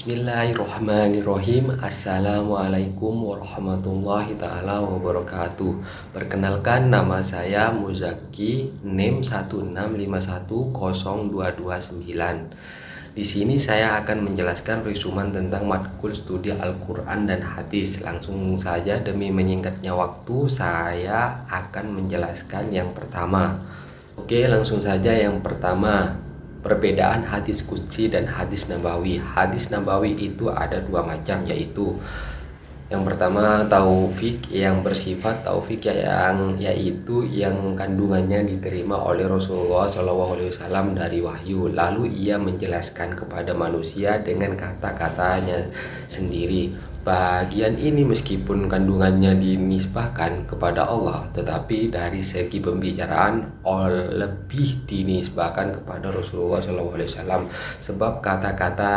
Bismillahirrahmanirrahim. Assalamualaikum warahmatullahi ta'ala wabarakatuh. Perkenalkan, nama saya Muzaki, NIM 165102229. Di sini saya akan menjelaskan resumen tentang matkul studi Al-Quran dan hadis. Langsung saja, demi menyingkatnya waktu, saya akan menjelaskan yang pertama. Oke, langsung saja yang pertama. Perbedaan hadis qudsi dan hadis nabawi. Hadis nabawi itu ada dua macam, yaitu yang pertama taufik, yang bersifat taufik yaitu yang kandungannya diterima oleh Rasulullah SAW dari wahyu, lalu ia menjelaskan kepada manusia dengan kata-katanya sendiri. Bagian ini meskipun kandungannya dinisbahkan kepada Allah, tetapi dari segi pembicaraan lebih dinisbahkan kepada Rasulullah SAW, sebab kata-kata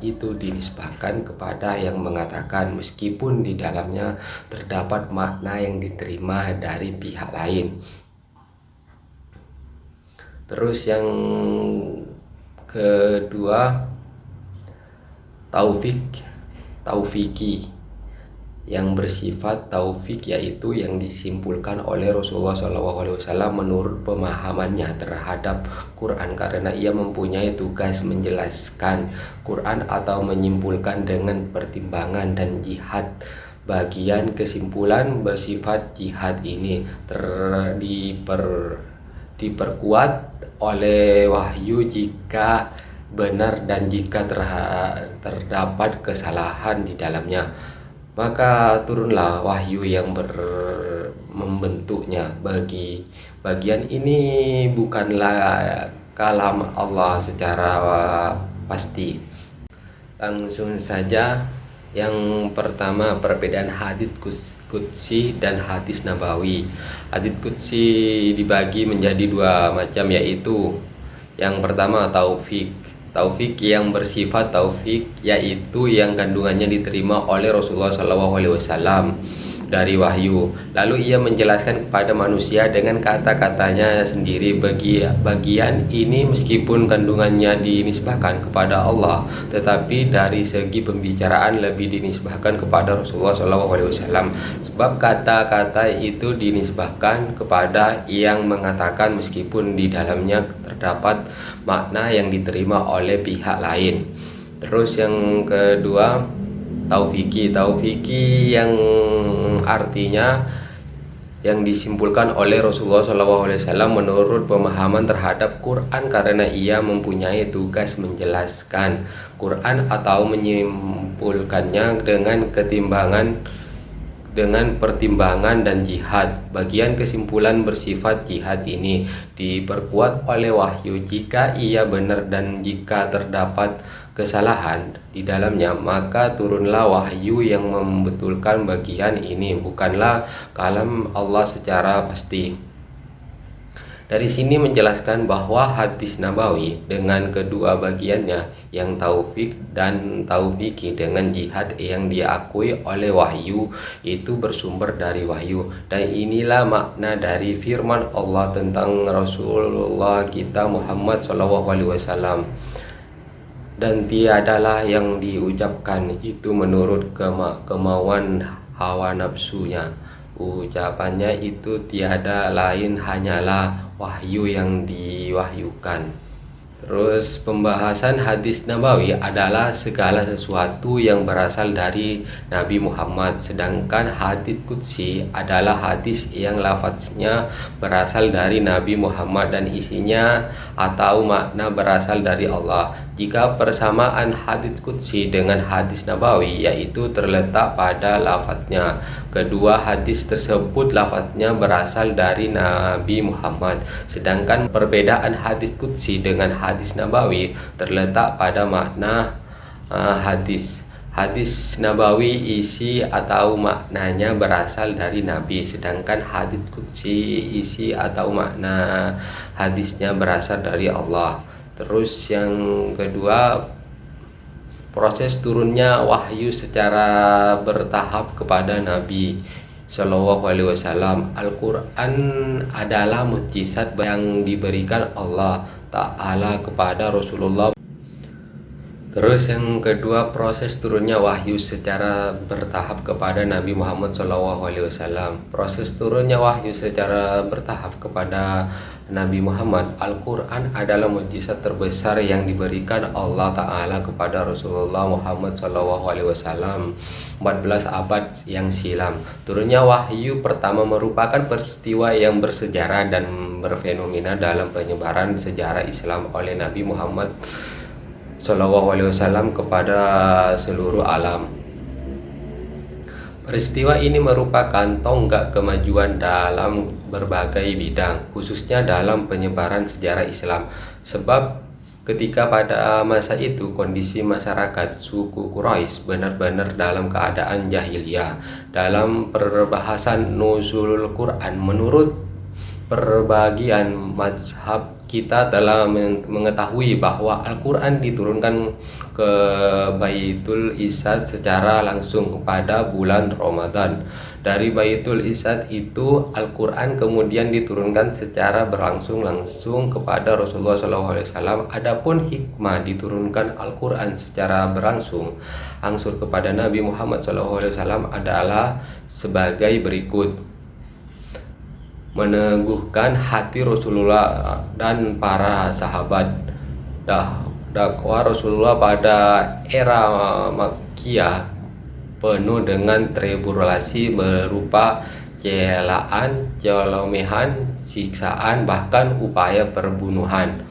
itu dinisbahkan kepada yang mengatakan, meskipun di dalamnya terdapat makna yang diterima dari pihak lain. Terus yang kedua, taufiki, yang bersifat taufik yaitu yang disimpulkan oleh Rasulullah SAW menurut pemahamannya terhadap Quran, karena ia mempunyai tugas menjelaskan Quran atau menyimpulkan dengan pertimbangan dan jihad. Bagian kesimpulan bersifat jihad ini diperkuat oleh wahyu jika benar, dan jika terdapat kesalahan di dalamnya, maka turunlah wahyu yang membentuknya. Bagian ini bukanlah kalam Allah secara pasti. Langsung saja, yang pertama, perbedaan hadis qudsi dan hadis nabawi. Hadis qudsi dibagi menjadi dua macam, yaitu yang pertama taufik yang bersifat taufik yaitu yang kandungannya diterima oleh Rasulullah SAW dari wahyu, lalu ia menjelaskan kepada manusia dengan kata-katanya sendiri. Bagian ini meskipun kandungannya dinisbahkan kepada Allah, tetapi dari segi pembicaraan lebih dinisbahkan kepada Rasulullah SAW, sebab kata-kata itu dinisbahkan kepada yang mengatakan, meskipun di dalamnya terdapat makna yang diterima oleh pihak lain. Terus yang kedua, taufiki yang artinya yang disimpulkan oleh Rasulullah SAW menurut pemahaman terhadap Quran, karena ia mempunyai tugas menjelaskan Quran atau menyimpulkannya dengan pertimbangan dan jihad. Bagian kesimpulan bersifat jihad ini diperkuat oleh wahyu jika ia benar, dan jika terdapat kesalahan di dalamnya, maka turunlah wahyu yang membetulkan bagian ini, bukanlah kalam Allah secara pasti. Dari sini menjelaskan bahwa hadis nabawi dengan kedua bagiannya, yang taufik dan taufiki dengan jihad yang diakui oleh wahyu, itu bersumber dari wahyu. Dan inilah makna dari firman Allah tentang Rasulullah kita Muhammad SAW. Dan tiadalah yang diucapkan itu menurut kemauan hawa nafsunya. Ucapannya itu tiada lain hanyalah wahyu yang diwahyukan. Terus pembahasan hadis nabawi adalah segala sesuatu yang berasal dari Nabi Muhammad, sedangkan hadis qudsi adalah hadis yang lafaznya berasal dari Nabi Muhammad dan isinya atau makna berasal dari Allah. Jika persamaan hadis qudsi dengan hadis nabawi yaitu terletak pada lafaznya. Kedua hadis tersebut lafaznya berasal dari Nabi Muhammad, sedangkan perbedaan hadis qudsi dengan hadis nabawi terletak pada makna hadis. Hadis nabawi isi atau maknanya berasal dari Nabi, sedangkan hadis qudsi isi atau makna hadisnya berasal dari Allah. Terus yang kedua, proses turunnya wahyu secara bertahap kepada Nabi SAW. Al-Quran adalah mukjizat yang diberikan Allah Ta'ala kepada Rasulullah Terus yang kedua, proses turunnya wahyu secara bertahap kepada Nabi Muhammad SAW. Proses turunnya wahyu secara bertahap kepada Nabi Muhammad. Al-Quran adalah mukjizat terbesar yang diberikan Allah Ta'ala kepada Rasulullah Muhammad SAW 14 abad yang silam. Turunnya wahyu pertama merupakan peristiwa yang bersejarah dan berfenomena dalam penyebaran sejarah Islam oleh Nabi Muhammad SAW kepada seluruh alam. Peristiwa ini merupakan tonggak kemajuan dalam berbagai bidang, khususnya dalam penyebaran sejarah Islam. Sebab ketika pada masa itu kondisi masyarakat suku Quraisy benar-benar dalam keadaan jahiliyah. Dalam perbahasan nuzulul Quran, menurut perbagian mazhab, kita telah mengetahui bahwa Al-Quran diturunkan ke Baitul Izzat secara langsung pada bulan Ramadan. Dari Baitul Izzat itu Al-Quran kemudian diturunkan secara berlangsung-langsung kepada Rasulullah SAW. Adapun hikmah diturunkan Al-Quran secara berangsur-angsur kepada Nabi Muhammad SAW adalah sebagai berikut: meneguhkan hati Rasulullah dan para sahabat. Dakwah Rasulullah pada era Makkiyah penuh dengan tribulasi berupa celaan, celomehan, siksaan, bahkan upaya perbunuhan.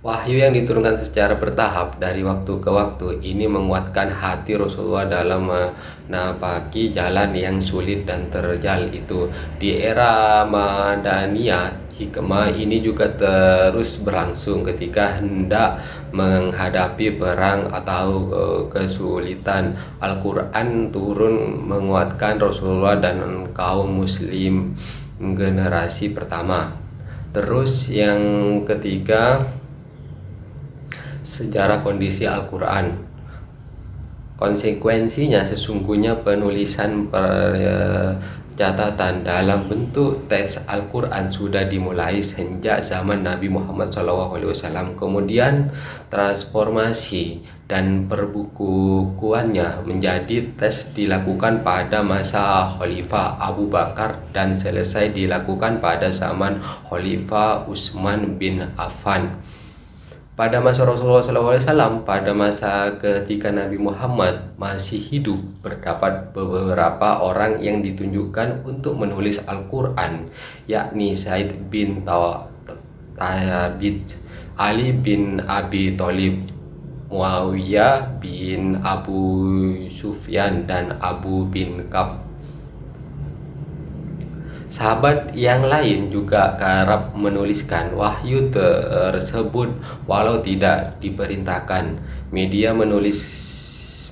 Wahyu yang diturunkan secara bertahap dari waktu ke waktu ini menguatkan hati Rasulullah dalam menapaki jalan yang sulit dan terjal itu. Di era Madaniyah, hikmah ini juga terus berlangsung ketika hendak menghadapi perang atau kesulitan. Al-Quran turun menguatkan Rasulullah dan kaum muslim generasi pertama. Terus yang ketiga, sejarah kondisi Al-Quran. Konsekuensinya sesungguhnya penulisan catatan dalam bentuk teks Al-Quran sudah dimulai sejak zaman Nabi Muhammad SAW. Kemudian transformasi dan perbukuannya menjadi teks dilakukan pada masa Khalifah Abu Bakar dan selesai dilakukan pada zaman Khalifah Utsman bin Affan. Pada masa Rasulullah SAW, pada masa ketika Nabi Muhammad masih hidup, terdapat beberapa orang yang ditunjukkan untuk menulis Al-Quran, yakni Zaid bin Thabit, Ali bin Abi Thalib, Muawiyah bin Abu Sufyan, dan Abu bin Ka'ab. Sahabat yang lain juga kerap menuliskan wahyu tersebut walau tidak diperintahkan. Media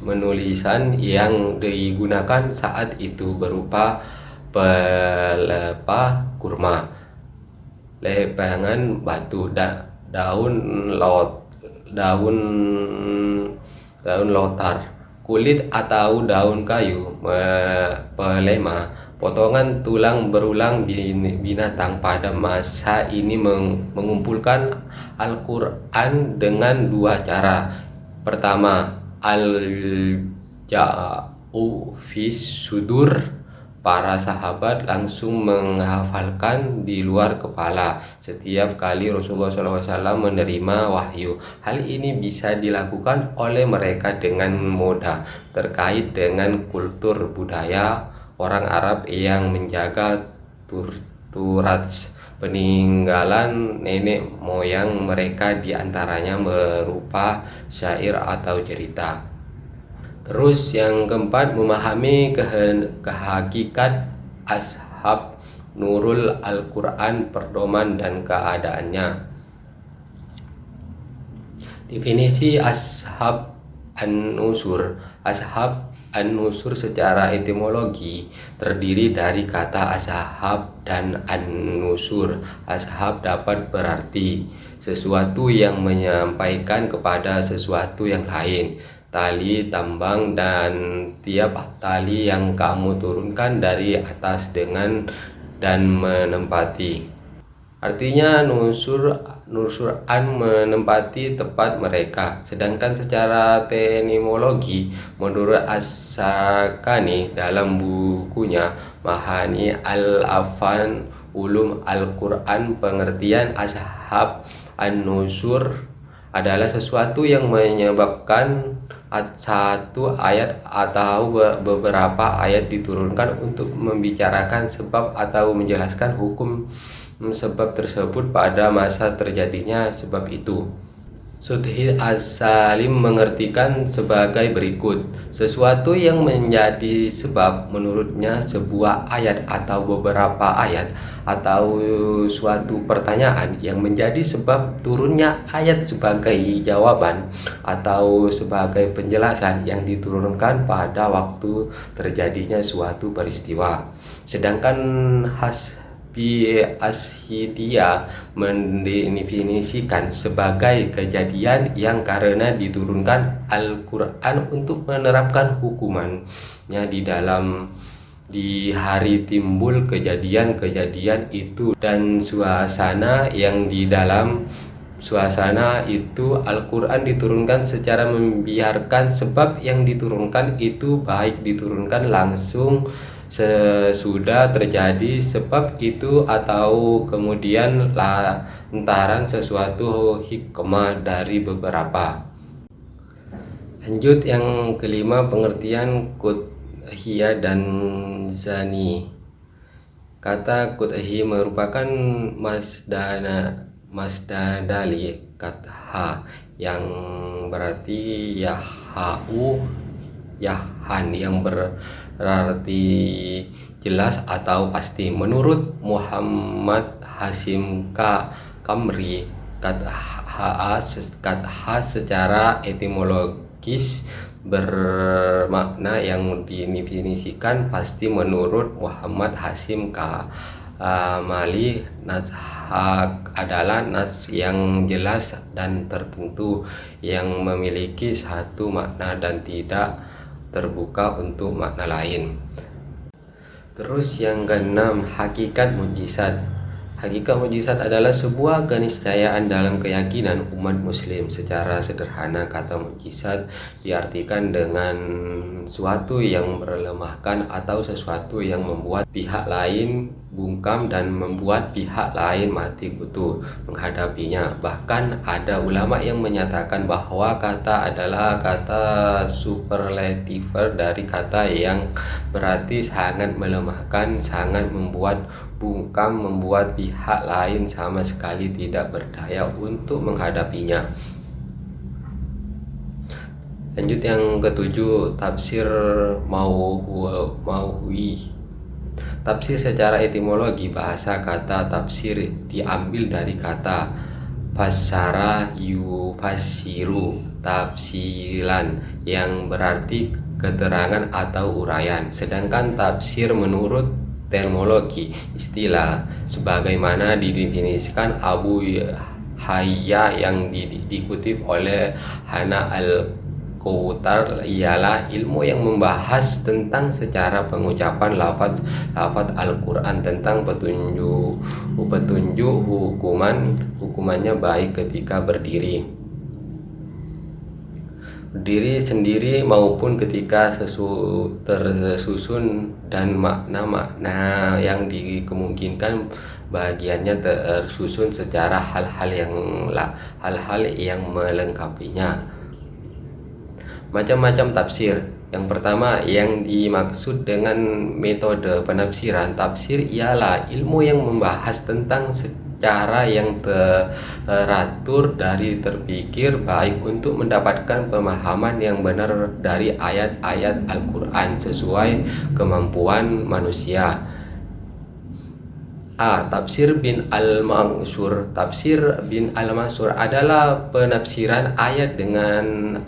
menulisan yang digunakan saat itu berupa pelepah kurma, lepengan batu, daun lotar, kulit atau daun kayu, pelema, potongan tulang berulang binatang. Pada masa ini mengumpulkan Al-Quran dengan dua cara. Pertama, al-ja'u fis sudur. Para sahabat langsung menghafalkan di luar kepala setiap kali Rasulullah SAW menerima wahyu. Hal ini bisa dilakukan oleh mereka dengan mudah terkait dengan kultur budaya orang Arab yang menjaga turats peninggalan nenek moyang mereka, diantaranya berupa syair atau cerita. Terus yang keempat, memahami kehakikat ashab nurul Al-Quran, pedoman dan keadaannya. Definisi ashab an-nusur. Ashab an-nusur secara etimologi terdiri dari kata ashab dan an-nusur. Ashab dapat berarti sesuatu yang menyampaikan kepada sesuatu yang lain, tali tambang, dan tiap tali yang kamu turunkan dari atas dengan dan menempati. Artinya nusur-an menempati tempat mereka. Sedangkan secara etimologi, menurut As-Sakani dalam bukunya Mahani Al-Afan Ulum Al-Quran, pengertian ashab an-nusur adalah sesuatu yang menyebabkan satu ayat atau beberapa ayat diturunkan untuk membicarakan sebab atau menjelaskan hukum sebab tersebut pada masa terjadinya sebab itu. Sudhi As-Salim mengertikan sebagai berikut: sesuatu yang menjadi sebab menurutnya sebuah ayat atau beberapa ayat, atau suatu pertanyaan yang menjadi sebab turunnya ayat sebagai jawaban atau sebagai penjelasan yang diturunkan pada waktu terjadinya suatu peristiwa. Sedangkan Ashidia mendefinisikan sebagai kejadian yang karena diturunkan Al-Quran untuk menerapkan hukumannya di hari timbul kejadian-kejadian itu, dan suasana yang di dalam suasana itu Al-Quran diturunkan secara membiarkan sebab yang diturunkan itu baik diturunkan langsung sesudah terjadi sebab itu atau kemudian lantaran sesuatu hikmah dari beberapa. Lanjut yang kelima, pengertian Qudhiyah dan Zani. Kata Qudhi merupakan masdari katha yang berarti yahau yahan, yang berarti jelas atau pasti. Menurut Muhammad Hasim Kamri, katha secara etimologis bermakna yang didefinisikan pasti. Menurut Muhammad Hasim Kamali, nas adalah nas yang jelas dan tertentu yang memiliki satu makna dan tidak terbuka untuk makna lain. Terus yang keenam, hakikat mukjizat. Hakikat mukjizat adalah sebuah keniscayaan dalam keyakinan umat muslim. Secara sederhana, kata mukjizat diartikan dengan suatu yang melemahkan atau sesuatu yang membuat pihak lain bungkam dan membuat pihak lain mati kutu menghadapinya. Bahkan ada ulama yang menyatakan bahwa kata adalah kata superlatif dari kata yang berarti sangat melemahkan, sangat membuat bungkam, membuat pihak lain sama sekali tidak berdaya untuk menghadapinya. Lanjut yang ketujuh, tafsir mauhui. Tafsir secara etimologi bahasa kata tafsir diambil dari kata fassara yufassiru tafsilan yang berarti keterangan atau uraian. Sedangkan tafsir menurut terminologi istilah sebagaimana didefinisikan Abu Hayya yang dikutip oleh Hana Al-Qautar ialah ilmu yang membahas tentang secara pengucapan lafaz Al-Quran, tentang petunjuk hukumannya baik ketika berdiri sendiri maupun ketika tersusun, dan makna-makna yang dikemungkinkan bagiannya tersusun secara hal-hal yang melengkapinya. Macam-macam tafsir. Yang pertama, yang dimaksud dengan metode penafsiran tafsir ialah ilmu yang membahas tentang cara yang teratur dari terpikir baik untuk mendapatkan pemahaman yang benar dari ayat-ayat Al-Quran sesuai kemampuan manusia. Tafsir bin Al-Mansur. Tafsir bin Al-Mansur adalah penafsiran ayat dengan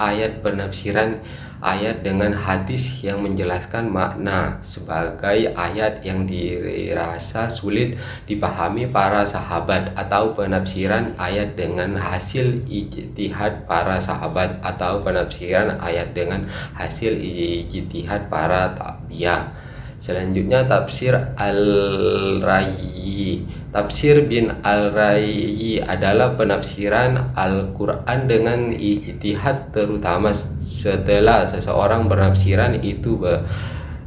hadis yang menjelaskan makna sebagai ayat yang dirasa sulit dipahami para sahabat, atau penafsiran ayat dengan hasil ijtihad para sahabat, atau penafsiran ayat dengan hasil ijtihad para tabi'in. Selanjutnya tafsir Al-Rayyi. Tafsir bin al-Rayyi adalah penafsiran Al-Quran dengan ijtihad, terutama setelah seseorang penafsiran itu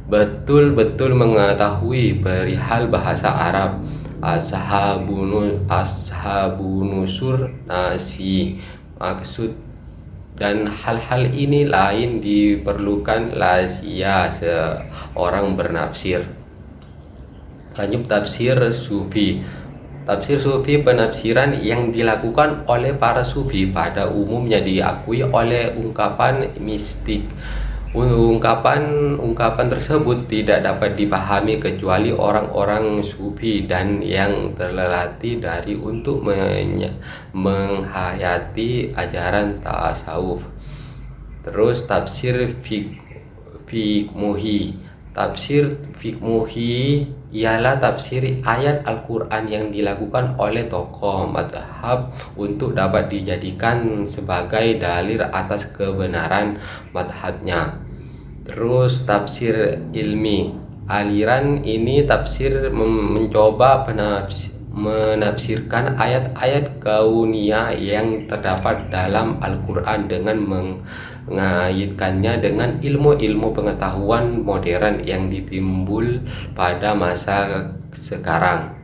betul-betul mengetahui perihal bahasa Arab. Ashabunusur nasi maksud dan hal-hal ini lain diperlukan lazia seorang bernafsir. Lanjut, tafsir sufi. Tafsir sufi penafsiran yang dilakukan oleh para sufi pada umumnya diakui oleh ungkapan mistik. Ungkapan tersebut tidak dapat dipahami kecuali orang-orang sufi dan yang terlatih dari untuk menghayati ajaran tasawuf. Terus tafsir fikmuhi. Tafsir fikmuhi ialah tafsir ayat Al-Quran yang dilakukan oleh tokoh madhab untuk dapat dijadikan sebagai dalil atas kebenaran madhabnya. Terus tafsir ilmi. Aliran ini tafsir mencoba menafsirkan ayat-ayat kauniyah yang terdapat dalam Al-Quran dengan mengaitkannya dengan ilmu-ilmu pengetahuan modern yang ditimbul pada masa sekarang.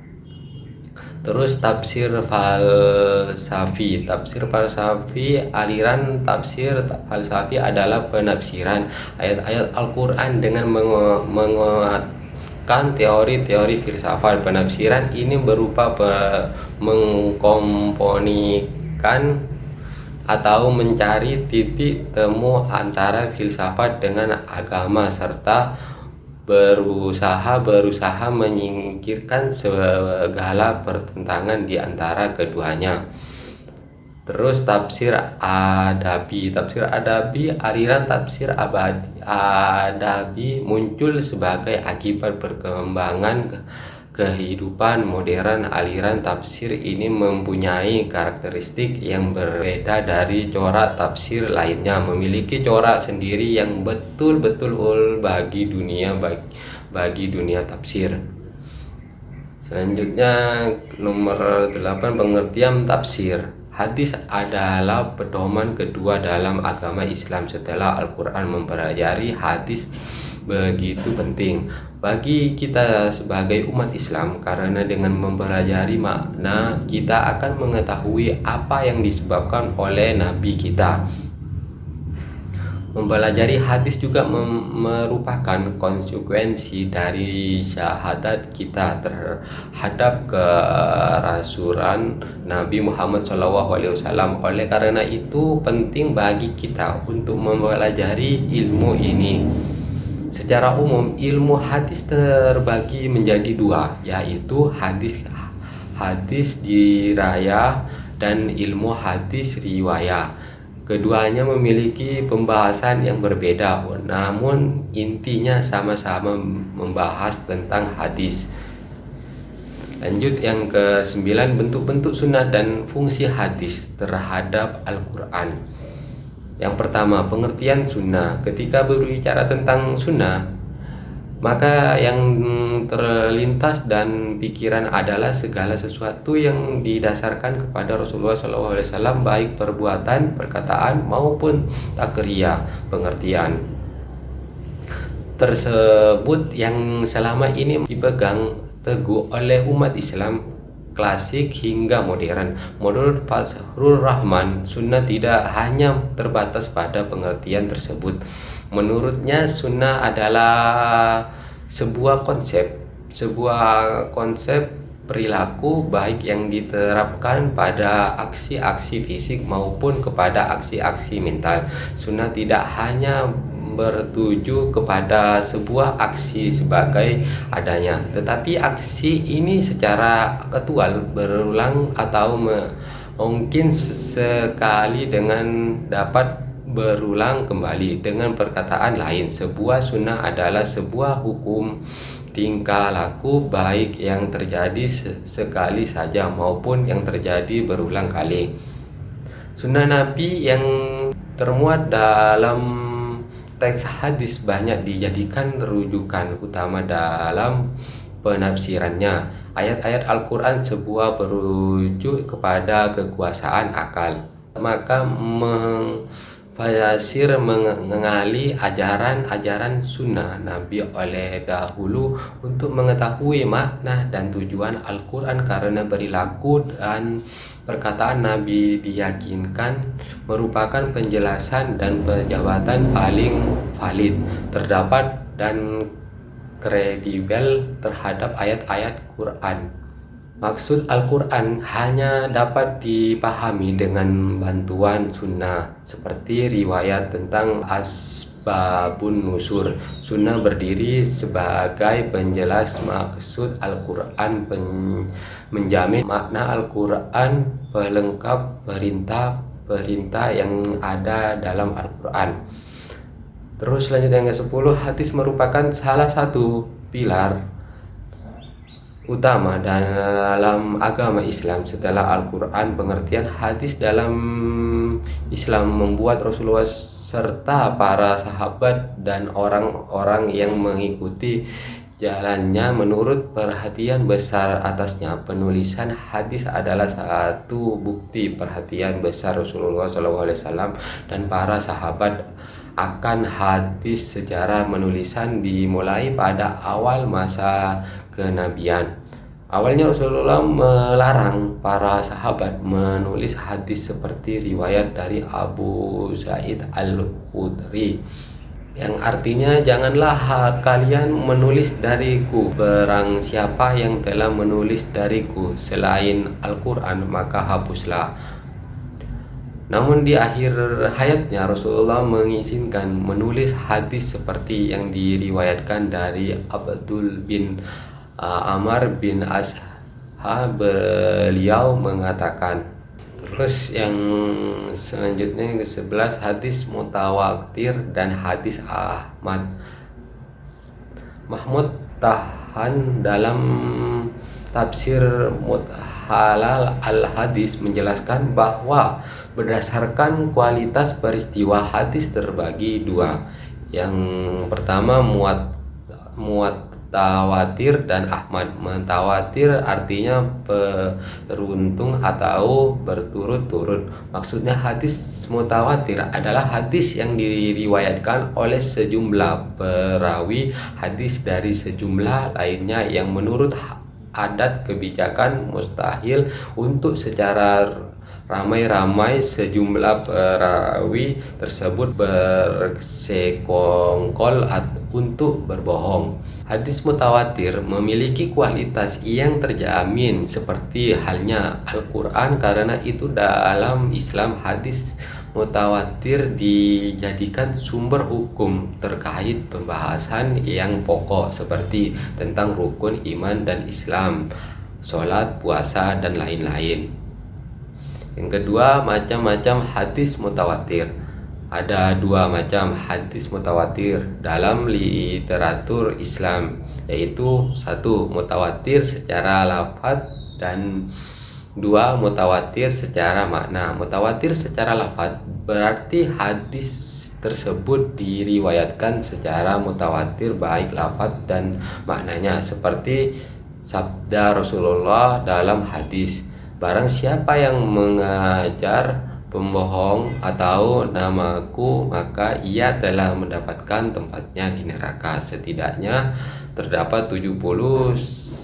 Terus tafsir falsafi. Tafsir falsafi, aliran tafsir falsafi adalah penafsiran ayat-ayat Al-Quran dengan menguatkan teori-teori filsafat. Penafsiran ini berupa mengkompoниkan atau mencari titik temu antara filsafat dengan agama serta berusaha menyingkirkan segala pertentangan di antara keduanya. Terus tafsir adabi. Tafsir adabi, aliran tafsir adabi muncul sebagai akibat perkembangan kehidupan modern. Aliran tafsir ini mempunyai karakteristik yang berbeda dari corak tafsir lainnya, memiliki corak sendiri yang betul-betul bagi dunia tafsir. Selanjutnya nomor 8, pengertian tafsir. Hadis adalah pedoman kedua dalam agama Islam setelah Al-Quran. Mempelajari hadis begitu penting bagi kita sebagai umat Islam, karena dengan mempelajari makna kita akan mengetahui apa yang disebabkan oleh Nabi kita. Mempelajari hadis juga merupakan konsekuensi dari syahadat kita terhadap kerasulan Nabi Muhammad SAW. Oleh karena itu penting bagi kita untuk mempelajari ilmu ini. Secara umum ilmu hadis terbagi menjadi dua, yaitu hadis dirayah dan ilmu hadis riwayah. Keduanya memiliki pembahasan yang berbeda, namun intinya sama-sama membahas tentang hadis. Lanjut yang ke-9, bentuk-bentuk sunnah dan fungsi hadis terhadap Al-Quran. Yang pertama, pengertian sunnah. Ketika berbicara tentang sunnah, maka yang terlintas dan pikiran adalah segala sesuatu yang didasarkan kepada Rasulullah SAW, baik perbuatan, perkataan maupun takriyah. Pengertian tersebut yang selama ini dipegang teguh oleh umat Islam klasik hingga modern. Menurut Fazlur Rahman, sunnah tidak hanya terbatas pada pengertian tersebut. Menurutnya sunnah adalah sebuah konsep perilaku baik yang diterapkan pada aksi-aksi fisik maupun kepada aksi-aksi mental. Sunnah tidak hanya bertuju kepada sebuah aksi sebagai adanya, tetapi aksi ini secara aktual berulang atau mungkin sekali dengan dapat berulang kembali. Dengan perkataan lain, sebuah sunnah adalah sebuah hukum tingkah laku baik yang terjadi sekali saja maupun yang terjadi berulang kali. Sunnah Nabi yang termuat dalam teks hadis banyak dijadikan rujukan utama dalam penafsirannya. ayat-ayat Al-Quran sebuah perujuk kepada kekuasaan akal. Maka Fasir mengenali ajaran-ajaran sunnah Nabi oleh dahulu untuk mengetahui makna dan tujuan Al-Quran, karena perilaku dan perkataan Nabi diyakinkan merupakan penjelasan dan penjabatan paling valid, terdapat dan kredibel terhadap ayat-ayat Quran. Maksud Al-Quran hanya dapat dipahami dengan bantuan sunnah, seperti riwayat tentang asbabun nuzul. Sunnah berdiri sebagai penjelas maksud Al-Quran, menjamin makna Al-Quran, pelengkap perintah-perintah yang ada dalam Al-Quran. Terus selanjutnya yang ke-10, hadis merupakan salah satu pilar utama dalam agama Islam setelah Al-Quran. Pengertian hadis dalam Islam membuat Rasulullah serta para sahabat dan orang-orang yang mengikuti jalannya menurut perhatian besar atasnya. Penulisan hadis adalah satu bukti perhatian besar Rasulullah SAW dan para sahabat akan hadis. Sejarah penulisan dimulai pada awal masa kenabian. Awalnya Rasulullah melarang para sahabat menulis hadis, seperti riwayat dari Abu Sa'id Al-Khudri yang artinya, janganlah kalian menulis dariku, barang siapa yang telah menulis dariku selain Al-Quran maka hapuslah. Namun di akhir hayatnya Rasulullah mengizinkan menulis hadis seperti yang diriwayatkan dari Abdul bin Amr bin Asha. Beliau mengatakan. Terus yang selanjutnya yang ke-11, hadis mutawatir dan hadis Ahmad. Mahmud Tahan dalam tafsir Muthalal al-Hadis menjelaskan bahwa berdasarkan kualitas peristiwa hadis terbagi dua. Yang pertama mutawatir dan Ahmad. Mutawatir artinya beruntung atau berturut-turut. Maksudnya hadis mutawatir adalah hadis yang diriwayatkan oleh sejumlah perawi hadis dari sejumlah lainnya yang menurut adat kebijakan mustahil untuk secara ramai-ramai sejumlah perawi tersebut bersekongkol untuk berbohong. Hadis mutawatir memiliki kualitas yang terjamin seperti halnya Al-Quran. Karena itu dalam Islam hadis mutawatir dijadikan sumber hukum terkait pembahasan yang pokok seperti tentang rukun iman dan Islam, sholat, puasa, dan lain-lain. Yang kedua, macam-macam hadis mutawatir. Ada dua macam hadis mutawatir dalam literatur Islam, yaitu satu, mutawatir secara lafaz, dan dua, mutawatir secara makna. Mutawatir secara lafaz berarti hadis tersebut diriwayatkan secara mutawatir baik lafaz dan maknanya, seperti sabda Rasulullah dalam hadis, barang siapa yang mengajar pembohong atau namaku maka ia telah mendapatkan tempatnya di neraka. Setidaknya terdapat 70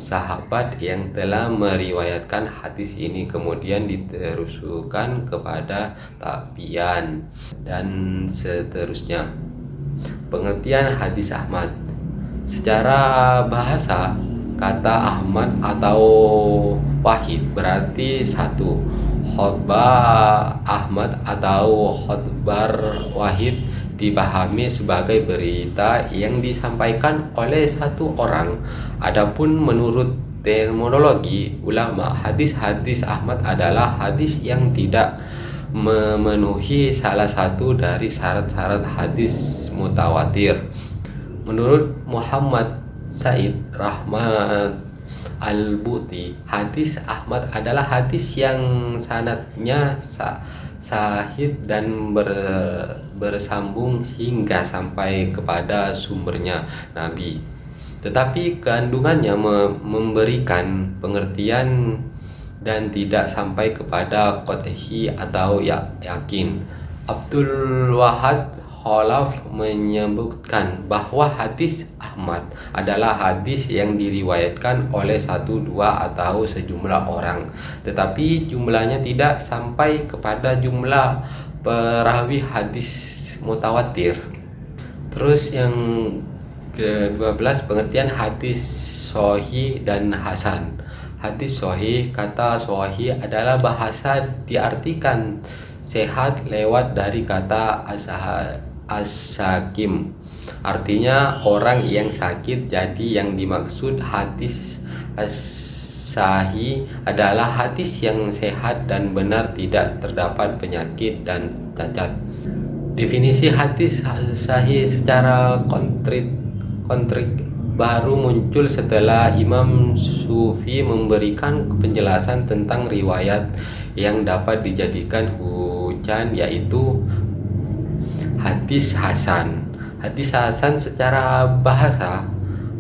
sahabat yang telah meriwayatkan hadis ini, kemudian diteruskan kepada tabi'in dan seterusnya. Pengertian hadis Ahmad. Secara bahasa, kata Ahmad atau wahid berarti satu. Khotbah Ahmad atau khotbar wahid dipahami sebagai berita yang disampaikan oleh satu orang. Adapun menurut terminologi ulama, hadis-hadis Ahmad adalah hadis yang tidak memenuhi salah satu dari syarat-syarat hadis mutawatir. Menurut Muhammad Said Rahmat Al-Buti, hadis Ahmad adalah hadis yang sanadnya sahih dan bersambung hingga sampai kepada sumbernya Nabi. tetapi kandungannya memberikan pengertian dan tidak sampai kepada qat'i atau yakin. Abdul Wahad Khalaf menyebutkan bahwa hadis Ahmad adalah hadis yang diriwayatkan oleh satu, dua, atau sejumlah orang, tetapi jumlahnya tidak sampai kepada jumlah perawi hadis mutawatir. Terus yang ke-12, pengertian hadis sahih dan hasan. Hadis sahih, kata sahih adalah bahasa diartikan sehat lewat dari kata as-sakim, artinya orang yang sakit. Jadi yang dimaksud hadis sahih adalah hadis yang sehat dan benar, tidak terdapat penyakit dan cacat. Definisi hadis sahih secara kontrik baru muncul setelah Imam Sufi memberikan penjelasan tentang riwayat yang dapat dijadikan hujan, yaitu hadis hasan. Hadis hasan secara bahasa,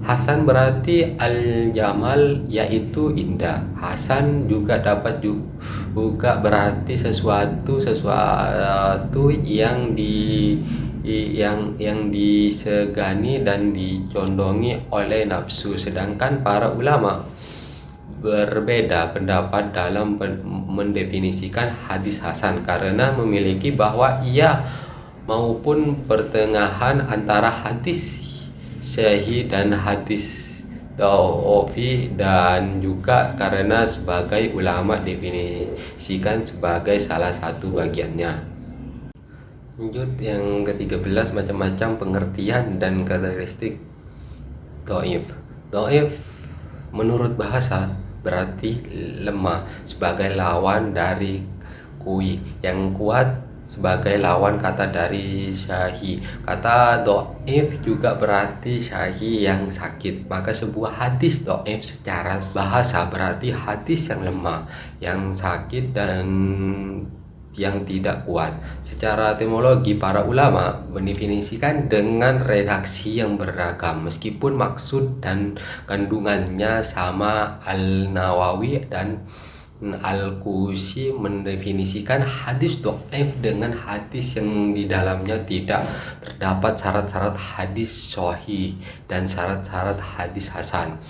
hasan berarti al-jamal, yaitu indah. Hasan juga dapat juga berarti sesuatu yang disegani dan dicondongi oleh nafsu. Sedangkan para ulama berbeda pendapat dalam mendefinisikan hadis hasan karena memiliki bahwa ia maupun pertengahan antara hadis sahih dan hadis dhaif, dan juga karena sebagai ulama definisikan sebagai salah satu bagiannya. Lanjut yang ke-13, macam-macam pengertian dan karakteristik dhaif. Dhaif menurut bahasa berarti lemah, sebagai lawan dari kui. Yang kuat sebagai lawan kata dari sahih. Kata dhaif juga berarti sahih yang sakit. Maka sebuah hadis dhaif secara bahasa berarti hadis yang lemah, yang sakit, dan yang tidak kuat. Secara etimologi, para ulama mendefinisikan dengan redaksi yang beragam meskipun maksud dan kandungannya sama. Al-Nawawi dan Al-Qusi mendefinisikan hadis dhaif dengan hadis yang di dalamnya tidak terdapat syarat-syarat hadis sahih dan syarat-syarat hadis hasan.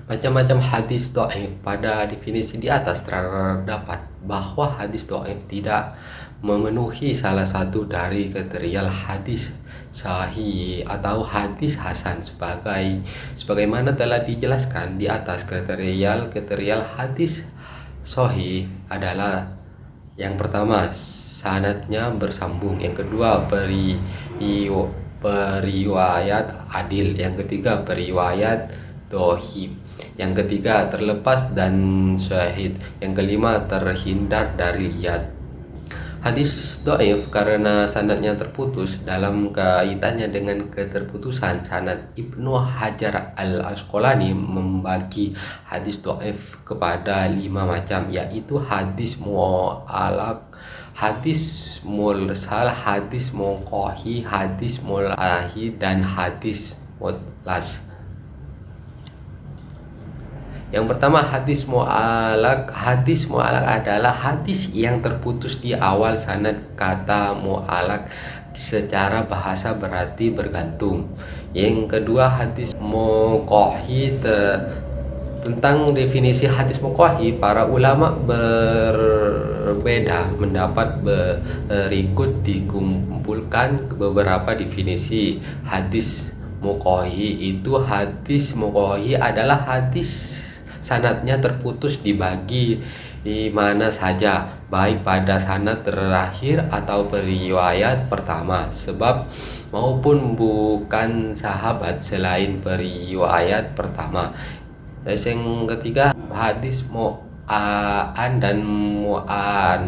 Macam-macam hadis dhaif. Pada definisi di atas terdapat bahwa hadis dhaif tidak memenuhi salah satu dari kriteria hadis sahih atau hadis hasan sebagaimana telah dijelaskan di atas. Kriteria hadis sahih adalah: yang pertama, sanadnya bersambung; yang kedua, periwayat adil; yang ketiga, periwayat dohib; yang ketiga, terlepas dan syahid; yang kelima, terhindar dari lihat. Hadis dhaif karena sanadnya terputus. Dalam kaitannya dengan keterputusan sanad, Ibnu Hajar al-Asqalani membagi hadis dhaif kepada 5 macam, yaitu hadis mu'allaq, hadis mursal, hadis munqati, hadis mulahi, dan hadis mutlas. Yang pertama, hadis mu'allaq. Hadis mu'allaq adalah hadis yang terputus di awal sanad. Kata mu'allaq secara bahasa berarti bergantung. Yang kedua, hadis munqati. Tentang definisi hadis munqati, para ulama berbeda pendapat. Berikut dikumpulkan beberapa definisi hadis munqati. Hadis munqati adalah hadis sanadnya terputus dibagi di mana saja, baik pada sanad terakhir atau periwayat pertama, sebab maupun bukan sahabat selain periwayat pertama. Dan yang ketiga, hadis mu'an dan mu'an.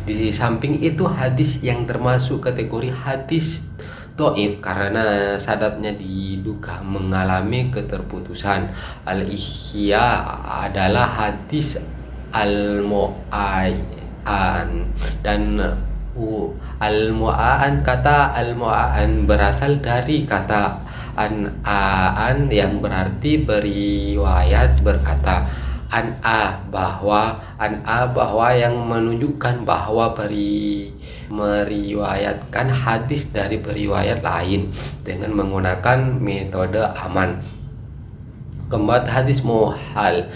Di samping itu, hadis yang termasuk kategori hadis dhaif karena sanadnya diduga mengalami keterputusan. Al-Ihya adalah hadis al-mu'ayyan dan Al-mu'aan, kata al-mu'aan berasal dari kata an yang berarti beriwayat berkata. Bahwa yang menunjukkan bahwa meriwayatkan hadis dari periwayat lain dengan menggunakan metode aman. Keempat, hadis muhal.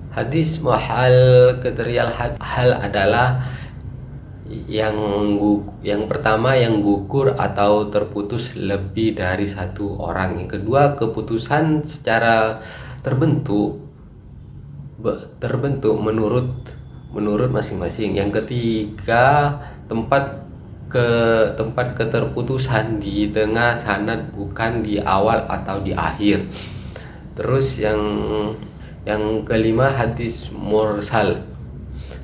Hadis muhal, kriteria hal adalah yang pertama yang gugur atau terputus lebih dari satu orang. Yang kedua, keputusan secara terbentuk menurut masing-masing. Yang ketiga, tempat keterputusan di tengah sanad, bukan di awal atau di akhir. Terus yang kelima, hadis mursal.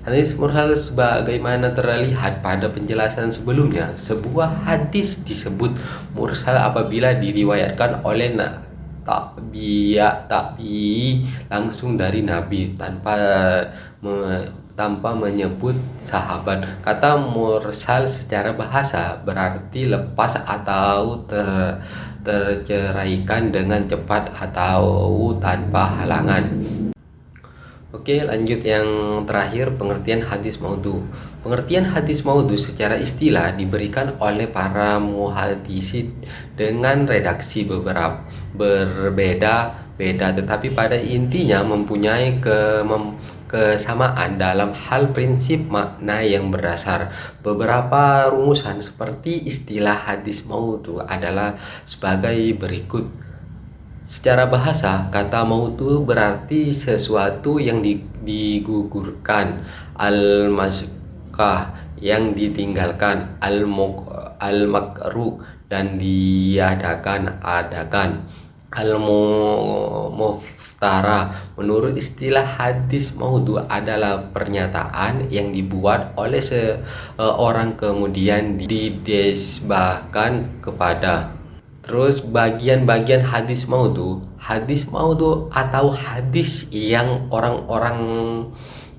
Hadis mursal sebagaimana terlihat pada penjelasan sebelumnya, sebuah hadis disebut mursal apabila diriwayatkan oleh tabi'i langsung dari Nabi tanpa menyebut sahabat. Kata mursal secara bahasa berarti lepas atau terceraikan dengan cepat atau tanpa halangan. Oke, lanjut yang terakhir, pengertian hadis maudhu. Pengertian hadis maudhu secara istilah diberikan oleh para muhaddisin dengan redaksi berbeda-beda, tetapi pada intinya mempunyai kesamaan dalam hal prinsip makna yang berdasar. Beberapa rumusan seperti istilah hadis maudhu adalah sebagai berikut. Secara bahasa, kata maudhu berarti sesuatu yang digugurkan, al-mazkah yang ditinggalkan, al-makruh dan adakan, al-muftara. Menurut istilah, hadis maudhu adalah pernyataan yang dibuat oleh seorang kemudian didesbahkan kepada. Terus bagian-bagian hadis maudhu atau hadis yang orang-orang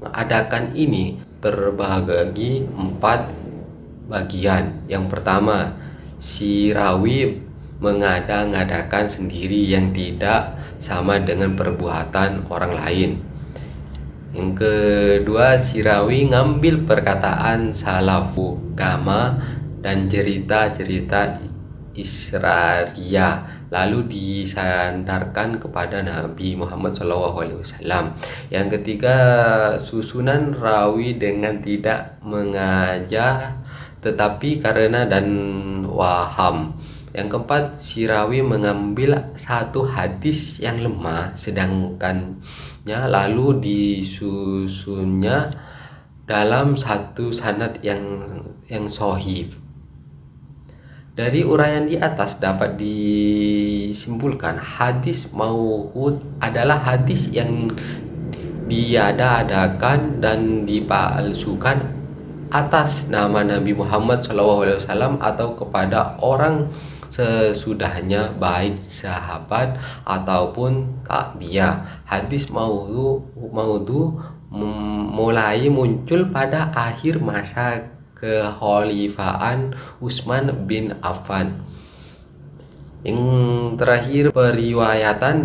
adakan ini terbagi 4 bagian. Yang pertama, si rawi mengada-ngadakan sendiri yang tidak sama dengan perbuatan orang lain. Yang kedua, si rawi ngambil perkataan salafu gama dan cerita-cerita Israria lalu disandarkan kepada Nabi Muhammad SAW. Yang ketiga, susunan rawi dengan tidak mengajar tetapi karena dan waham. Yang keempat, si rawi mengambil satu hadis yang lemah sedangkannya lalu disusunnya dalam satu sanad yang sahih. Dari uraian di atas dapat disimpulkan hadis maudhu adalah hadis yang diada-adakan dan dipalsukan atas nama Nabi Muhammad SAW atau kepada orang sesudahnya, baik sahabat ataupun tabi'ah. Hadis maudhu mulai muncul pada akhir masa kekhalifahan Utsman bin Affan. Yang terakhir, periwayatan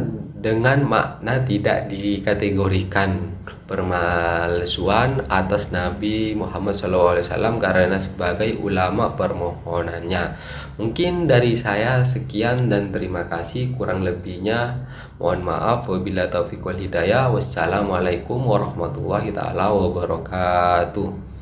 dengan makna tidak dikategorikan pemalsuan atas Nabi Muhammad SAW karena sebagai ulama permohonannya. Mungkin dari saya sekian dan terima kasih, kurang lebihnya mohon maaf. Wabillahi taufiq wal hidayah. Wassalamualaikum warahmatullahi taala wabarakatuh.